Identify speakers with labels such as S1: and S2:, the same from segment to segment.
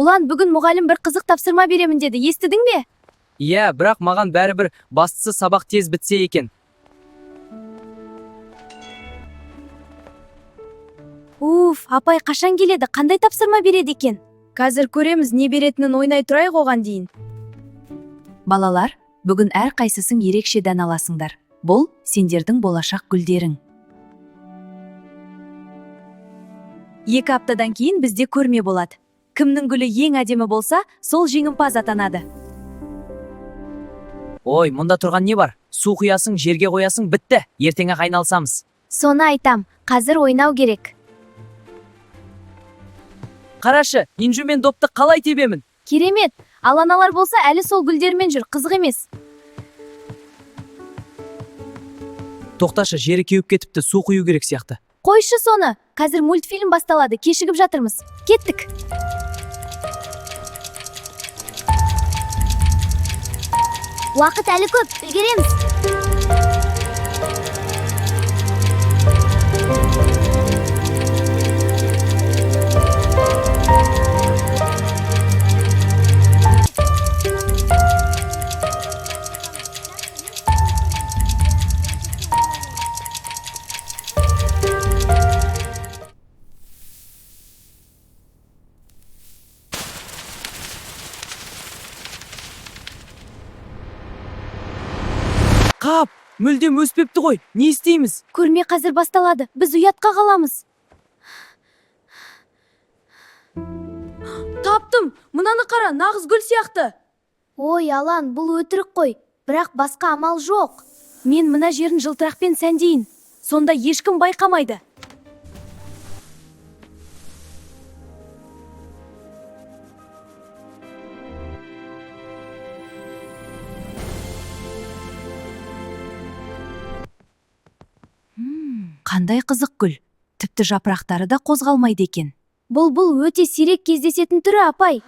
S1: Улан, бүгін мұғалім бір қызық тапсырма беремін деді, естідің бе?
S2: Иә, бірақ маған бәрібір бастысы сабақ тез бітсе екен.
S1: Уф, апай қашан келеді, қандай тапсырма береді екен? Қазір көреміз, не беретінін ойнай тұрайық оған дейін. Балалар, бүгін әр қайсысын ерекше дән аласыңдар. Бұл сендердің болашақ гүлдерің. 2 аптадан кейін бізде көрме болады. Кімнің гүлі ең әдемі болса, сол жеңімпаз атанады.
S2: Ой, мұнда тұрған не бар? Су құясың, жерге қоясың, бітті. Ертеңе айналсамыз.
S1: Соны айтам, қазір ойнау керек.
S2: Қарашы, Инжу мен допты қалай тебемін?
S1: Керемет, ал аналар болса әлі сол гүлдермен жүр, қызық емес.
S2: Тоқташы, жері кеуіп кетіпті, су құю керек сияқты.
S1: Қойшы соны, қазір мультфильм басталады, кешігіп жатырмыз. Кеттік. Уақыт әлі көп, үлгереміз.
S2: Қап, мүлдем өспепті ғой, не істейміз?
S1: Көрме қазір басталады, біз ұятқа қаламыз. Таптым, мұнаны қара, нағыз гүл сияқты. Ой, Алан, бұл өтірік қой, бірақ басқа амал жоқ. Мен мына жерін жылтырақпен сәндейін, сонда ешкім байқамайды. Қандай қызық гүл, тіпті жапырақтары да қозғалмайды екен. Бұл өте сирек кездесетін түрі, апай.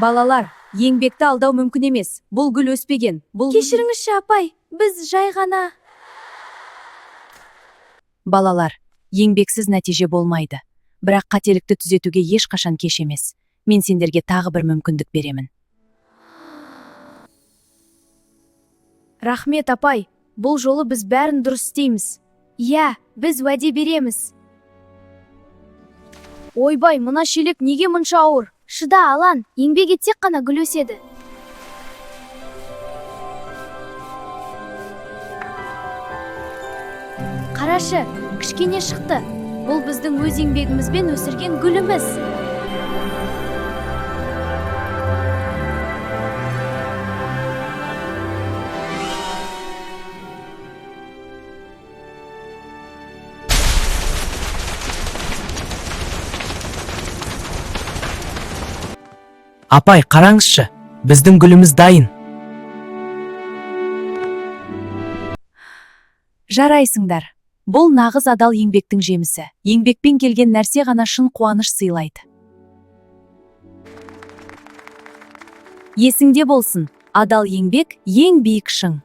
S1: Балалар, еңбекті алдау мүмкін емес. Бұл гүл өспеген. Кешіріңізші, апай, біз жай ғана. Балалар, еңбексіз нәтиже болмайды. Бірақ қателікті түзетуге ешқашан кеш емес. Мен сендерге тағы бір мүмкіндік беремін. Рахмет, апай. Бұл жолы біз бәрін дұрыс істейміз. Иә, біз уәде береміз. Ойбай, мына шелек неге мұнша ауыр? Шыда, Алан, еңбек етсек қана гүл өседі. Қарашы, кішкене шықты. Бұл біздің өз еңбегімізбен өсірген гүліміз.
S2: Апай, қараңызшы, біздің гүліміз дайын.
S1: Жарайсыңдар. Бұл нағыз адал еңбектің жемісі. Еңбекпен келген нәрсе ғана шын қуаныш сыйлайды. Есіңде болсын, адал еңбек ең биік шың.